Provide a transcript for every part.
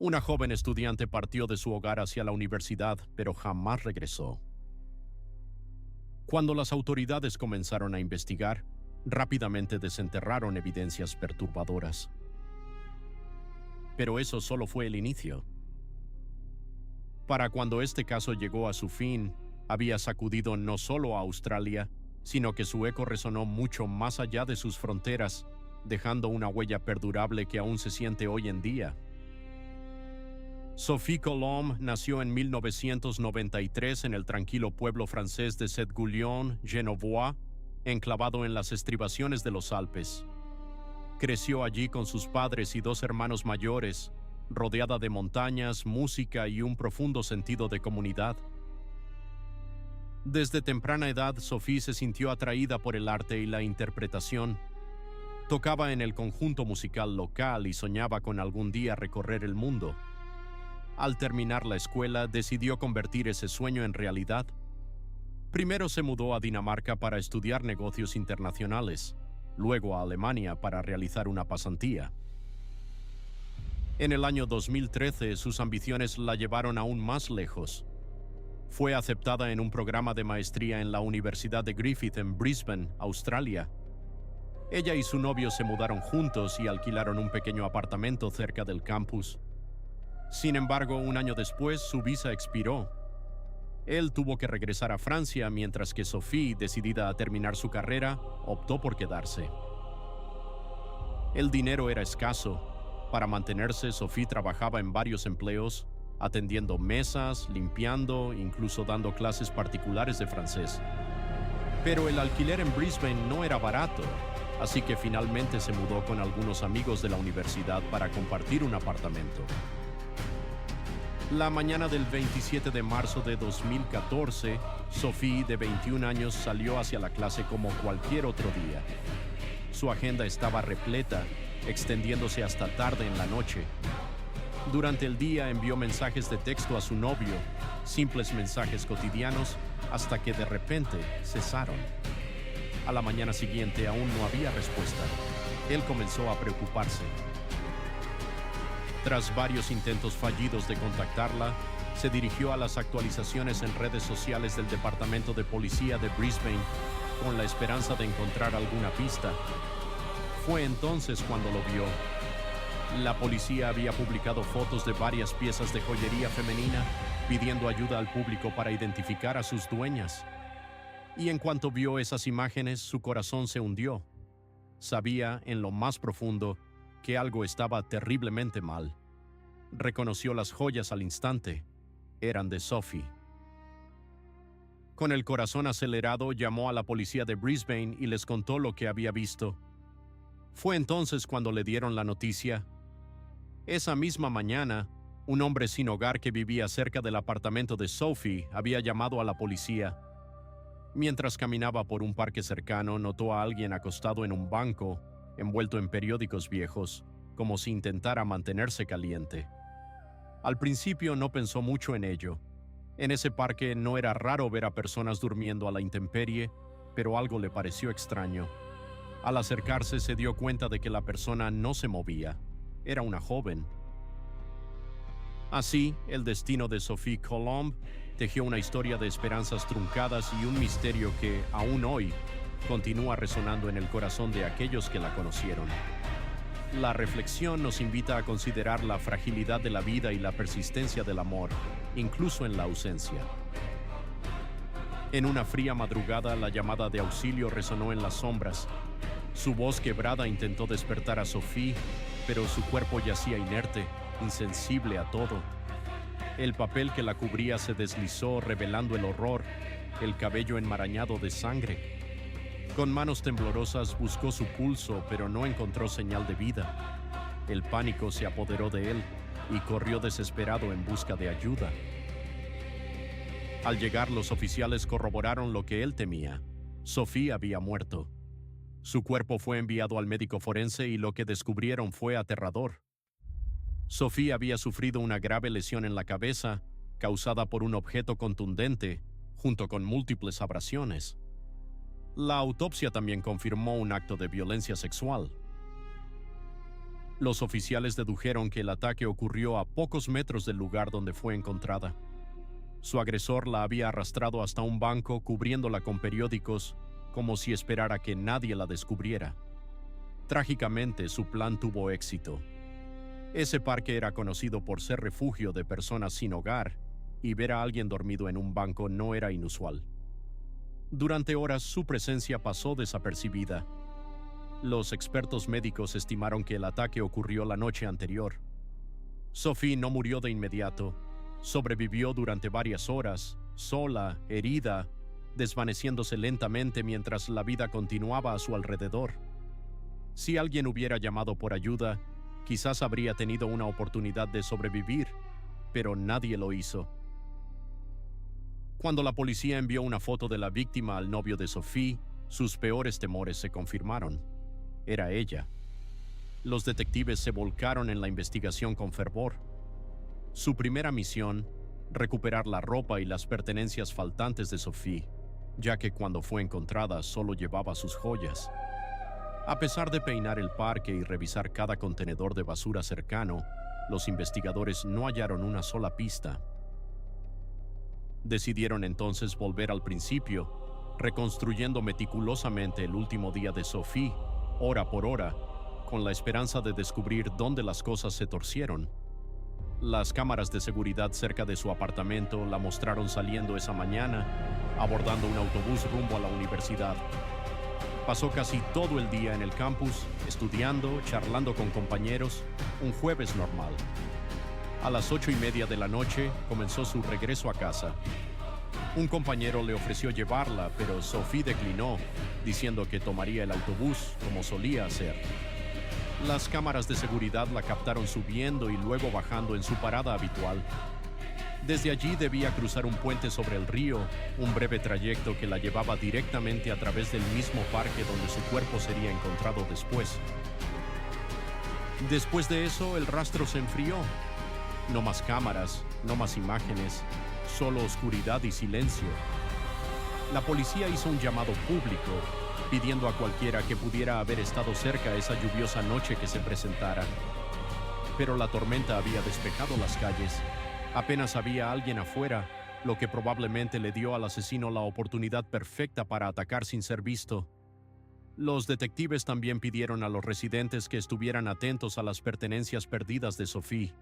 Una joven estudiante partió de su hogar hacia la universidad, pero jamás regresó. Cuando las autoridades comenzaron a investigar, rápidamente desenterraron evidencias perturbadoras. Pero eso solo fue el inicio. Para cuando este caso llegó a su fin, había sacudido no solo a Australia, sino que su eco resonó mucho más allá de sus fronteras, dejando una huella perdurable que aún se siente hoy en día. Sophie Coulombe nació en 1993 en el tranquilo pueblo francés de Saint-Guillaume-Genevois, enclavado en las estribaciones de los Alpes. Creció allí con sus padres y dos hermanos mayores, rodeada de montañas, música y un profundo sentido de comunidad. Desde temprana edad, Sophie se sintió atraída por el arte y la interpretación. Tocaba en el conjunto musical local y soñaba con algún día recorrer el mundo. Al terminar la escuela, decidió convertir ese sueño en realidad. Primero se mudó a Dinamarca para estudiar negocios internacionales, luego a Alemania para realizar una pasantía. En el año 2013, sus ambiciones la llevaron aún más lejos. Fue aceptada en un programa de maestría en la Universidad de Griffith en Brisbane, Australia. Ella y su novio se mudaron juntos y alquilaron un pequeño apartamento cerca del campus. Sin embargo, un año después, su visa expiró. Él tuvo que regresar a Francia, mientras que Sophie, decidida a terminar su carrera, optó por quedarse. El dinero era escaso. Para mantenerse, Sophie trabajaba en varios empleos, atendiendo mesas, limpiando, incluso dando clases particulares de francés. Pero el alquiler en Brisbane no era barato, así que finalmente se mudó con algunos amigos de la universidad para compartir un apartamento. La mañana del 27 de marzo de 2014, Sophie, de 21 años, salió hacia la clase como cualquier otro día. Su agenda estaba repleta, extendiéndose hasta tarde en la noche. Durante el día envió mensajes de texto a su novio, simples mensajes cotidianos, hasta que de repente cesaron. A la mañana siguiente aún no había respuesta. Él comenzó a preocuparse. Tras varios intentos fallidos de contactarla, se dirigió a las actualizaciones en redes sociales del Departamento de Policía de Brisbane con la esperanza de encontrar alguna pista. Fue entonces cuando lo vio. La policía había publicado fotos de varias piezas de joyería femenina, pidiendo ayuda al público para identificar a sus dueñas. Y en cuanto vio esas imágenes, su corazón se hundió. Sabía, en lo más profundo, que algo estaba terriblemente mal. Reconoció las joyas al instante. Eran de Sophie. Con el corazón acelerado, llamó a la policía de Brisbane y les contó lo que había visto. Fue entonces cuando le dieron la noticia. Esa misma mañana, un hombre sin hogar que vivía cerca del apartamento de Sophie había llamado a la policía. Mientras caminaba por un parque cercano, notó a alguien acostado en un banco, envuelto en periódicos viejos, como si intentara mantenerse caliente. Al principio no pensó mucho en ello. En ese parque no era raro ver a personas durmiendo a la intemperie, pero algo le pareció extraño. Al acercarse se dio cuenta de que la persona no se movía. Era una joven. Así, el destino de Sophie Coulombe tejió una historia de esperanzas truncadas y un misterio que, aún hoy, continúa resonando en el corazón de aquellos que la conocieron. La reflexión nos invita a considerar la fragilidad de la vida y la persistencia del amor, incluso en la ausencia. En una fría madrugada, la llamada de auxilio resonó en las sombras. Su voz quebrada intentó despertar a Sophie, pero su cuerpo yacía inerte, insensible a todo. El papel que la cubría se deslizó, revelando el horror, el cabello enmarañado de sangre. Con manos temblorosas buscó su pulso, pero no encontró señal de vida. El pánico se apoderó de él y corrió desesperado en busca de ayuda. Al llegar, los oficiales corroboraron lo que él temía. Sophie había muerto. Su cuerpo fue enviado al médico forense y lo que descubrieron fue aterrador. Sophie había sufrido una grave lesión en la cabeza, causada por un objeto contundente, junto con múltiples abrasiones. La autopsia también confirmó un acto de violencia sexual. Los oficiales dedujeron que el ataque ocurrió a pocos metros del lugar donde fue encontrada. Su agresor la había arrastrado hasta un banco cubriéndola con periódicos, como si esperara que nadie la descubriera. Trágicamente, su plan tuvo éxito. Ese parque era conocido por ser refugio de personas sin hogar, y ver a alguien dormido en un banco no era inusual. Durante horas, su presencia pasó desapercibida. Los expertos médicos estimaron que el ataque ocurrió la noche anterior. Sophie no murió de inmediato. Sobrevivió durante varias horas, sola, herida, desvaneciéndose lentamente mientras la vida continuaba a su alrededor. Si alguien hubiera llamado por ayuda, quizás habría tenido una oportunidad de sobrevivir, pero nadie lo hizo. Cuando la policía envió una foto de la víctima al novio de Sophie, sus peores temores se confirmaron. Era ella. Los detectives se volcaron en la investigación con fervor. Su primera misión, recuperar la ropa y las pertenencias faltantes de Sophie, ya que cuando fue encontrada solo llevaba sus joyas. A pesar de peinar el parque y revisar cada contenedor de basura cercano, los investigadores no hallaron una sola pista. Decidieron entonces volver al principio, reconstruyendo meticulosamente el último día de Sophie, hora por hora, con la esperanza de descubrir dónde las cosas se torcieron. Las cámaras de seguridad cerca de su apartamento la mostraron saliendo esa mañana, abordando un autobús rumbo a la universidad. Pasó casi todo el día en el campus, estudiando, charlando con compañeros, un jueves normal. A las 8:30 de la noche comenzó su regreso a casa. Un compañero le ofreció llevarla, pero Sophie declinó, diciendo que tomaría el autobús como solía hacer. Las cámaras de seguridad la captaron subiendo y luego bajando en su parada habitual. Desde allí debía cruzar un puente sobre el río, un breve trayecto que la llevaba directamente a través del mismo parque donde su cuerpo sería encontrado después. Después de eso, el rastro se enfrió. No más cámaras, no más imágenes, solo oscuridad y silencio. La policía hizo un llamado público, pidiendo a cualquiera que pudiera haber estado cerca esa lluviosa noche que se presentara. Pero la tormenta había despejado las calles. Apenas había alguien afuera, lo que probablemente le dio al asesino la oportunidad perfecta para atacar sin ser visto. Los detectives también pidieron a los residentes que estuvieran atentos a las pertenencias perdidas de Sophie.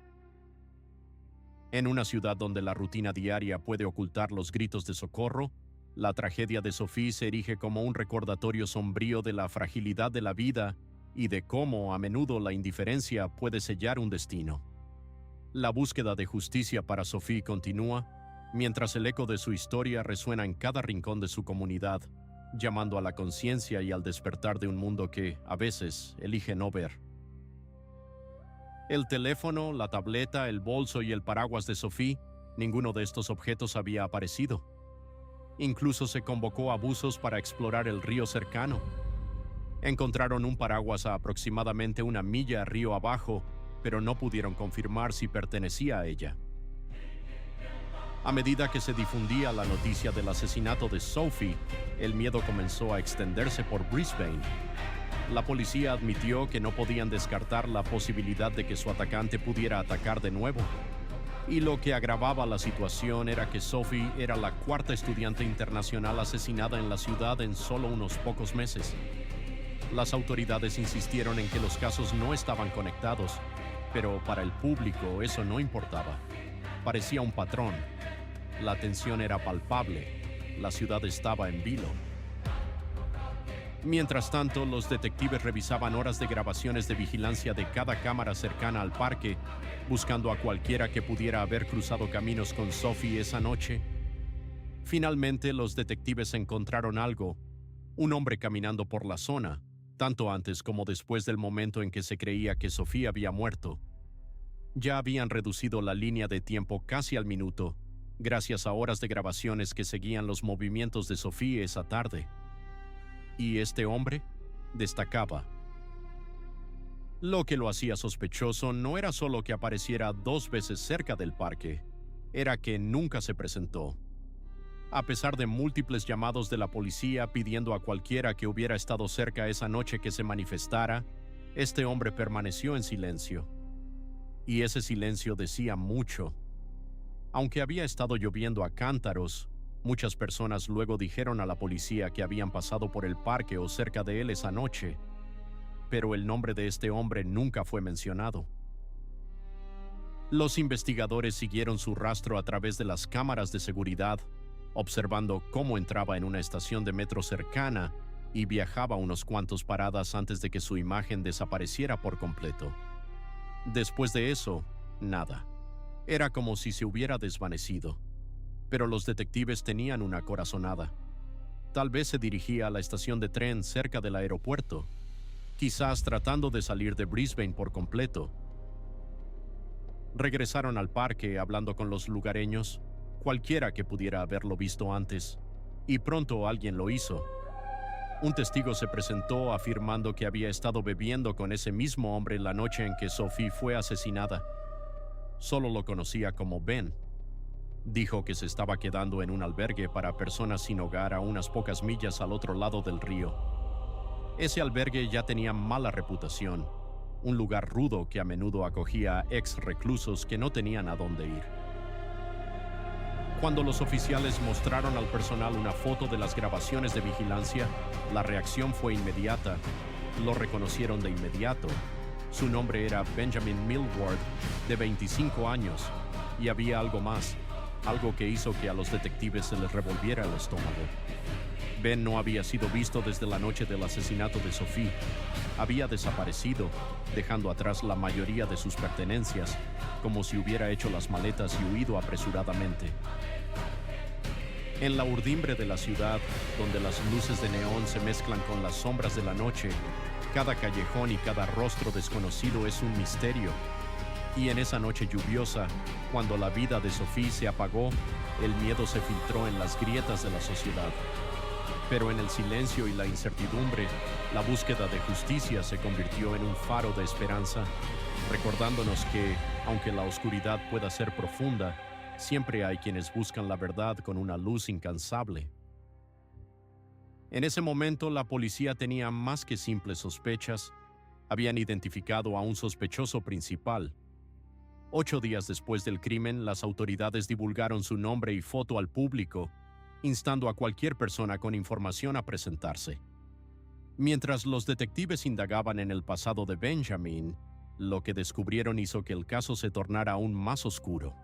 En una ciudad donde la rutina diaria puede ocultar los gritos de socorro, la tragedia de Sophie se erige como un recordatorio sombrío de la fragilidad de la vida y de cómo, a menudo, la indiferencia puede sellar un destino. La búsqueda de justicia para Sophie continúa, mientras el eco de su historia resuena en cada rincón de su comunidad, llamando a la conciencia y al despertar de un mundo que, a veces, elige no ver. El teléfono, la tableta, el bolso y el paraguas de Sophie, ninguno de estos objetos había aparecido. Incluso se convocó a buzos para explorar el río cercano. Encontraron un paraguas a aproximadamente 1 milla río abajo, pero no pudieron confirmar si pertenecía a ella. A medida que se difundía la noticia del asesinato de Sophie, el miedo comenzó a extenderse por Brisbane. La policía admitió que no podían descartar la posibilidad de que su atacante pudiera atacar de nuevo. Y lo que agravaba la situación era que Sophie era la 4ª estudiante internacional asesinada en la ciudad en solo unos pocos meses. Las autoridades insistieron en que los casos no estaban conectados, pero para el público eso no importaba. Parecía un patrón. La tensión era palpable. La ciudad estaba en vilo. Mientras tanto, los detectives revisaban horas de grabaciones de vigilancia de cada cámara cercana al parque, buscando a cualquiera que pudiera haber cruzado caminos con Sophie esa noche. Finalmente, los detectives encontraron algo: un hombre caminando por la zona, tanto antes como después del momento en que se creía que Sophie había muerto. Ya habían reducido la línea de tiempo casi al minuto, gracias a horas de grabaciones que seguían los movimientos de Sophie esa tarde. Y este hombre destacaba. Lo que lo hacía sospechoso no era solo que apareciera 2 veces cerca del parque, era que nunca se presentó. A pesar de múltiples llamados de la policía pidiendo a cualquiera que hubiera estado cerca esa noche que se manifestara, Este hombre permaneció en silencio, y ese silencio decía mucho. Aunque había estado lloviendo a cántaros, muchas personas luego dijeron a la policía que habían pasado por el parque o cerca de él esa noche, pero el nombre de este hombre nunca fue mencionado. Los investigadores siguieron su rastro a través de las cámaras de seguridad, observando cómo entraba en una estación de metro cercana y viajaba unos cuantos paradas antes de que su imagen desapareciera por completo. Después de eso, nada. Era como si se hubiera desvanecido. Pero los detectives tenían una corazonada. Tal vez se dirigía a la estación de tren cerca del aeropuerto, quizás tratando de salir de Brisbane por completo. Regresaron al parque hablando con los lugareños, cualquiera que pudiera haberlo visto antes, y pronto alguien lo hizo. Un testigo se presentó afirmando que había estado bebiendo con ese mismo hombre la noche en que Sophie fue asesinada. Solo lo conocía como Ben. Dijo que se estaba quedando en un albergue para personas sin hogar a unas pocas millas al otro lado del río. Ese albergue ya tenía mala reputación, un lugar rudo que a menudo acogía a ex reclusos que no tenían a dónde ir. Cuando los oficiales mostraron al personal una foto de las grabaciones de vigilancia, la reacción fue inmediata. Lo reconocieron de inmediato. Su nombre era Benjamin Millward, de 25 años, y había algo más, algo que hizo que a los detectives se les revolviera el estómago. Ben no había sido visto desde la noche del asesinato de Sophie. Había desaparecido, dejando atrás la mayoría de sus pertenencias, como si hubiera hecho las maletas y huido apresuradamente. En la urdimbre de la ciudad, donde las luces de neón se mezclan con las sombras de la noche, cada callejón y cada rostro desconocido es un misterio. Y en esa noche lluviosa, cuando la vida de Sophie se apagó, el miedo se filtró en las grietas de la sociedad. Pero en el silencio y la incertidumbre, la búsqueda de justicia se convirtió en un faro de esperanza, recordándonos que, aunque la oscuridad pueda ser profunda, siempre hay quienes buscan la verdad con una luz incansable. En ese momento, la policía tenía más que simples sospechas. Habían identificado a un sospechoso principal. 8 días después del crimen, las autoridades divulgaron su nombre y foto al público, instando a cualquier persona con información a presentarse. Mientras los detectives indagaban en el pasado de Benjamin, lo que descubrieron hizo que el caso se tornara aún más oscuro.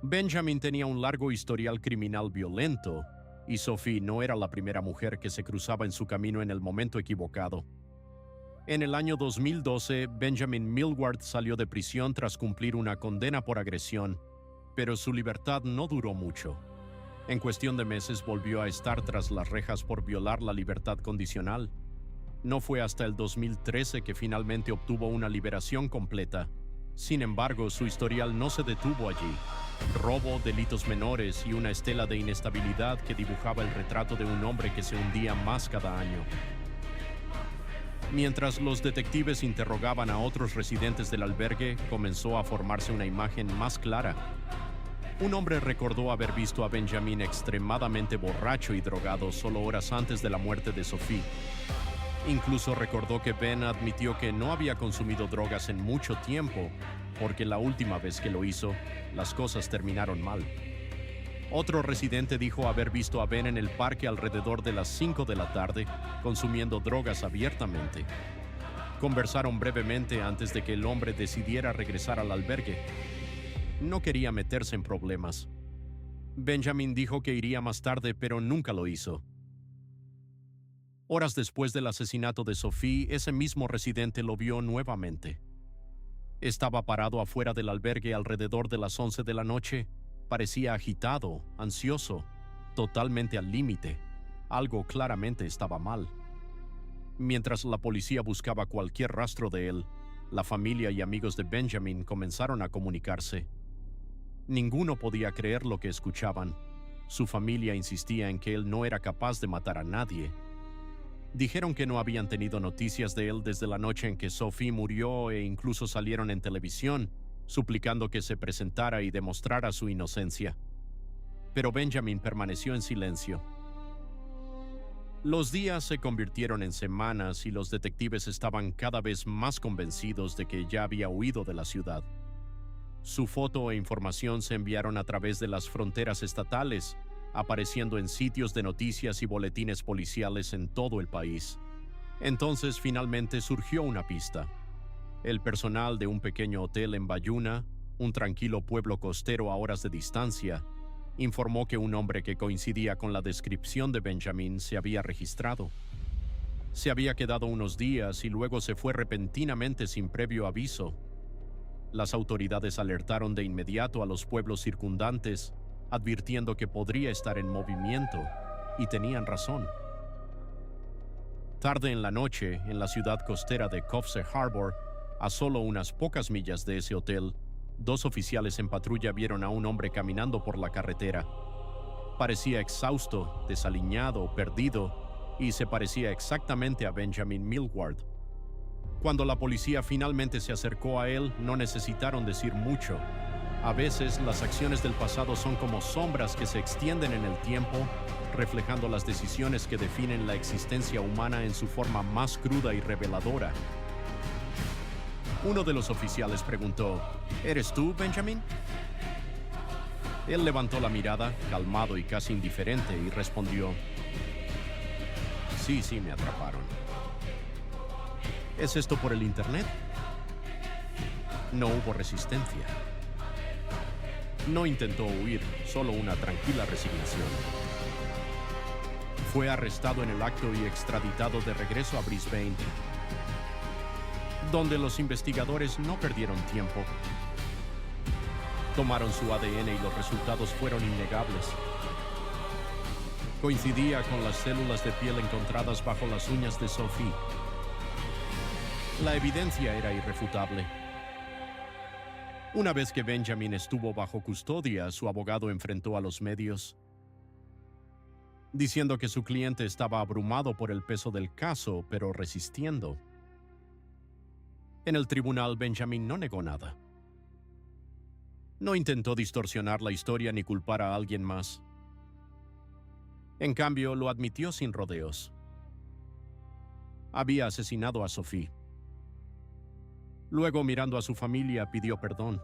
Benjamin tenía un largo historial criminal violento, y Sophie no era la primera mujer que se cruzaba en su camino en el momento equivocado. En el año 2012, Benjamin Millward salió de prisión tras cumplir una condena por agresión, pero su libertad no duró mucho. En cuestión de meses volvió a estar tras las rejas por violar la libertad condicional. No fue hasta el 2013 que finalmente obtuvo una liberación completa. Sin embargo, su historial no se detuvo allí. Robo, delitos menores y una estela de inestabilidad que dibujaba el retrato de un hombre que se hundía más cada año. Mientras los detectives interrogaban a otros residentes del albergue, comenzó a formarse una imagen más clara. Un hombre recordó haber visto a Benjamin extremadamente borracho y drogado solo horas antes de la muerte de Sophie. Incluso recordó que Ben admitió que no había consumido drogas en mucho tiempo, porque la última vez que lo hizo, las cosas terminaron mal. Otro residente dijo haber visto a Ben en el parque alrededor de las 5 de la tarde, consumiendo drogas abiertamente. Conversaron brevemente antes de que el hombre decidiera regresar al albergue. No quería meterse en problemas. Benjamin dijo que iría más tarde, pero nunca lo hizo. Horas después del asesinato de Sophie, ese mismo residente lo vio nuevamente. Estaba parado afuera del albergue alrededor de las 11 de la noche. Parecía agitado, ansioso, totalmente al límite. Algo claramente estaba mal. Mientras la policía buscaba cualquier rastro de él, la familia y amigos de Benjamin comenzaron a comunicarse. Ninguno podía creer lo que escuchaban. Su familia insistía en que él no era capaz de matar a nadie. Dijeron que no habían tenido noticias de él desde la noche en que Sophie murió e incluso salieron en televisión, suplicando que se presentara y demostrara su inocencia. Pero Benjamin permaneció en silencio. Los días se convirtieron en semanas y los detectives estaban cada vez más convencidos de que ya había huido de la ciudad. Su foto e información se enviaron a través de las fronteras estatales, apareciendo en sitios de noticias y boletines policiales en todo el país. Entonces finalmente surgió una pista. El personal de un pequeño hotel en Bayuna, un tranquilo pueblo costero a horas de distancia, informó que un hombre que coincidía con la descripción de Benjamin se había registrado. Se había quedado unos días y luego se fue repentinamente sin previo aviso. Las autoridades alertaron de inmediato a los pueblos circundantes, advirtiendo que podría estar en movimiento, y tenían razón. Tarde en la noche, en la ciudad costera de Coffs Harbour, a solo unas pocas millas de ese hotel, 2 oficiales en patrulla vieron a un hombre caminando por la carretera. Parecía exhausto, desaliñado, perdido, y se parecía exactamente a Benjamin Millward. Cuando la policía finalmente se acercó a él, no necesitaron decir mucho. A veces, las acciones del pasado son como sombras que se extienden en el tiempo, reflejando las decisiones que definen la existencia humana en su forma más cruda y reveladora. Uno de los oficiales preguntó, ¿eres tú, Benjamin? Él levantó la mirada, calmado y casi indiferente, y respondió, sí, me atraparon. ¿Es esto por el internet? No hubo resistencia. No intentó huir, solo una tranquila resignación. Fue arrestado en el acto y extraditado de regreso a Brisbane, donde los investigadores no perdieron tiempo. Tomaron su ADN y los resultados fueron innegables. Coincidía con las células de piel encontradas bajo las uñas de Sophie. La evidencia era irrefutable. Una vez que Benjamin estuvo bajo custodia, su abogado enfrentó a los medios, diciendo que su cliente estaba abrumado por el peso del caso, pero resistiendo. En el tribunal, Benjamin no negó nada. No intentó distorsionar la historia ni culpar a alguien más. En cambio, lo admitió sin rodeos. Había asesinado a Sophie. Luego, mirando a su familia, pidió perdón.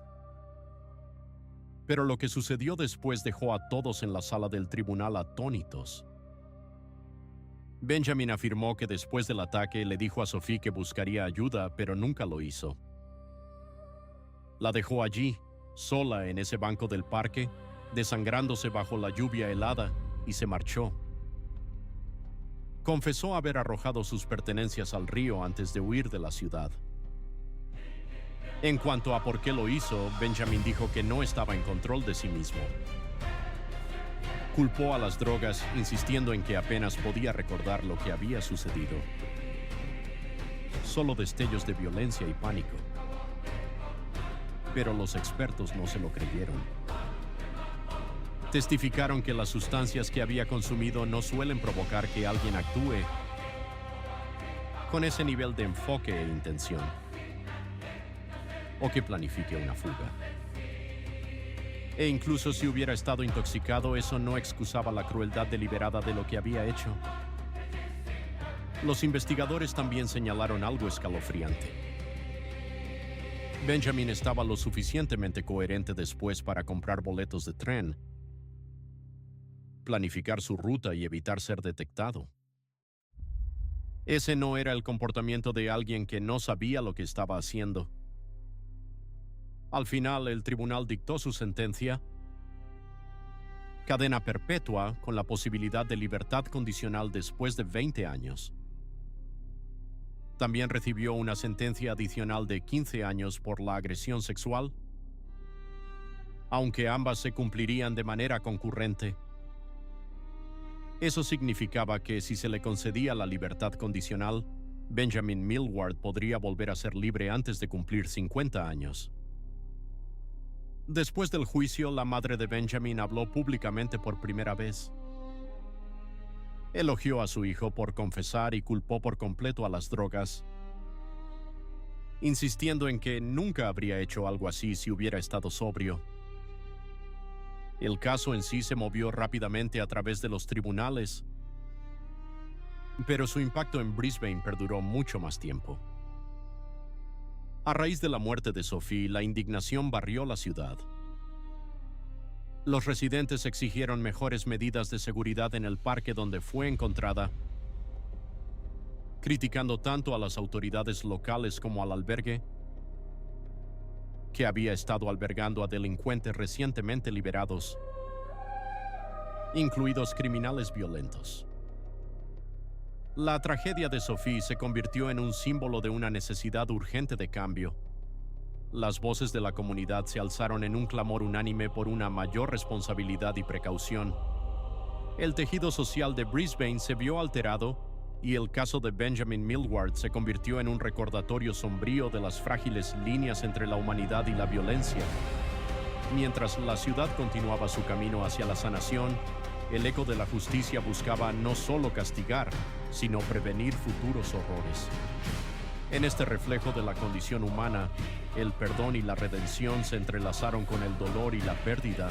Pero lo que sucedió después dejó a todos en la sala del tribunal atónitos. Benjamin afirmó que después del ataque le dijo a Sophie que buscaría ayuda, pero nunca lo hizo. La dejó allí, sola en ese banco del parque, desangrándose bajo la lluvia helada, y se marchó. Confesó haber arrojado sus pertenencias al río antes de huir de la ciudad. En cuanto a por qué lo hizo, Benjamin dijo que no estaba en control de sí mismo. Culpó a las drogas, insistiendo en que apenas podía recordar lo que había sucedido. Solo destellos de violencia y pánico. Pero los expertos no se lo creyeron. Testificaron que las sustancias que había consumido no suelen provocar que alguien actúe con ese nivel de enfoque e intención, o que planifique una fuga. E incluso si hubiera estado intoxicado, eso no excusaba la crueldad deliberada de lo que había hecho. Los investigadores también señalaron algo escalofriante. Benjamin estaba lo suficientemente coherente después para comprar boletos de tren, planificar su ruta y evitar ser detectado. Ese no era el comportamiento de alguien que no sabía lo que estaba haciendo. Al final, el tribunal dictó su sentencia: cadena perpetua con la posibilidad de libertad condicional después de 20 años. También recibió una sentencia adicional de 15 años por la agresión sexual, aunque ambas se cumplirían de manera concurrente. Eso significaba que si se le concedía la libertad condicional, Benjamin Millward podría volver a ser libre antes de cumplir 50 años. Después del juicio, la madre de Benjamin habló públicamente por primera vez. Elogió a su hijo por confesar y culpó por completo a las drogas, insistiendo en que nunca habría hecho algo así si hubiera estado sobrio. El caso en sí se movió rápidamente a través de los tribunales, pero su impacto en Brisbane perduró mucho más tiempo. A raíz de la muerte de Sophie, la indignación barrió la ciudad. Los residentes exigieron mejores medidas de seguridad en el parque donde fue encontrada, criticando tanto a las autoridades locales como al albergue, que había estado albergando a delincuentes recientemente liberados, incluidos criminales violentos. La tragedia de Sophie se convirtió en un símbolo de una necesidad urgente de cambio. Las voces de la comunidad se alzaron en un clamor unánime por una mayor responsabilidad y precaución. El tejido social de Brisbane se vio alterado y el caso de Benjamin Millward se convirtió en un recordatorio sombrío de las frágiles líneas entre la humanidad y la violencia. Mientras la ciudad continuaba su camino hacia la sanación, el eco de la justicia buscaba no solo castigar, sino prevenir futuros horrores. En este reflejo de la condición humana, el perdón y la redención se entrelazaron con el dolor y la pérdida,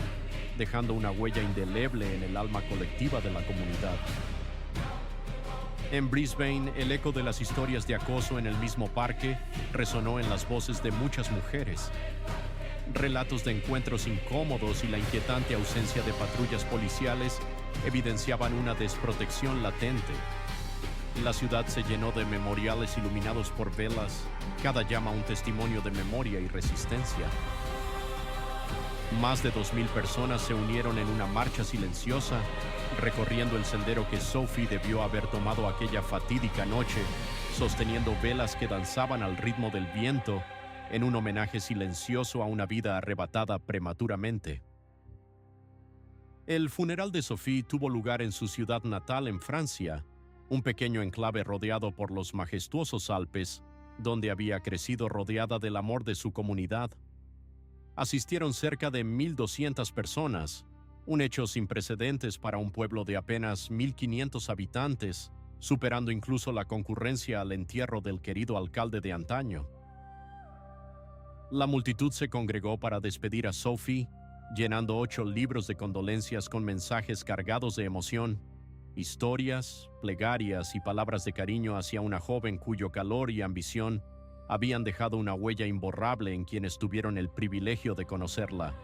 dejando una huella indeleble en el alma colectiva de la comunidad. En Brisbane, el eco de las historias de acoso en el mismo parque resonó en las voces de muchas mujeres. Relatos de encuentros incómodos y la inquietante ausencia de patrullas policiales evidenciaban una desprotección latente. La ciudad se llenó de memoriales iluminados por velas, cada llama un testimonio de memoria y resistencia. Más de 2,000 personas se unieron en una marcha silenciosa, recorriendo el sendero que Sophie debió haber tomado aquella fatídica noche, sosteniendo velas que danzaban al ritmo del viento, en un homenaje silencioso a una vida arrebatada prematuramente. El funeral de Sophie tuvo lugar en su ciudad natal en Francia, un pequeño enclave rodeado por los majestuosos Alpes, donde había crecido rodeada del amor de su comunidad. Asistieron cerca de 1,200 personas, un hecho sin precedentes para un pueblo de apenas 1,500 habitantes, superando incluso la concurrencia al entierro del querido alcalde de antaño. La multitud se congregó para despedir a Sophie, llenando 8 libros de condolencias con mensajes cargados de emoción, historias, plegarias y palabras de cariño hacia una joven cuyo calor y ambición habían dejado una huella imborrable en quienes tuvieron el privilegio de conocerla.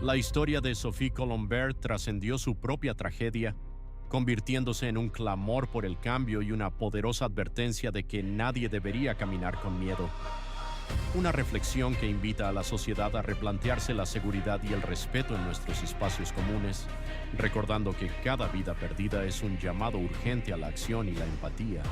La historia de Sophie Colombert trascendió su propia tragedia, convirtiéndose en un clamor por el cambio y una poderosa advertencia de que nadie debería caminar con miedo. Una reflexión que invita a la sociedad a replantearse la seguridad y el respeto en nuestros espacios comunes, recordando que cada vida perdida es un llamado urgente a la acción y la empatía.